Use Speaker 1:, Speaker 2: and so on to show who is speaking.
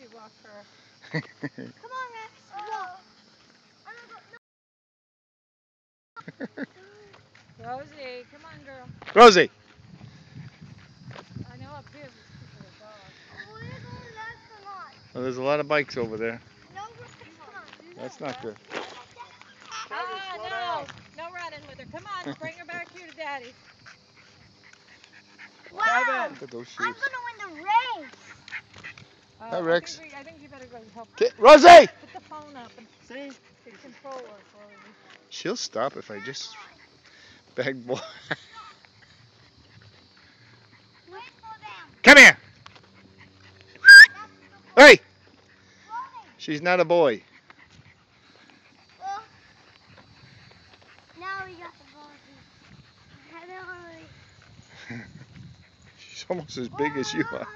Speaker 1: you walk her.
Speaker 2: Come on, Rex. Walk.
Speaker 1: Rosie, come on, girl.
Speaker 3: Rosie.
Speaker 1: I know up here there's people with dogs.
Speaker 2: We're going left or not?
Speaker 3: Well, there's a lot of bikes over there.
Speaker 2: No, Rex, come on.
Speaker 3: That's not good.
Speaker 1: No. No running with her. Come on, bring her back here to Daddy.
Speaker 2: Wow.
Speaker 3: Look at those shoes.
Speaker 2: I'm going to win the race.
Speaker 3: Hi, Rex.
Speaker 1: I think you better go help
Speaker 3: Rosie!
Speaker 1: put the phone up and
Speaker 3: See?
Speaker 1: the controller for me.
Speaker 3: She'll stop if I just beg more.
Speaker 2: Wait for them.
Speaker 3: Come here! Hey! She's not a boy.
Speaker 2: Well, now we got the ball.
Speaker 3: She's almost as big as you are.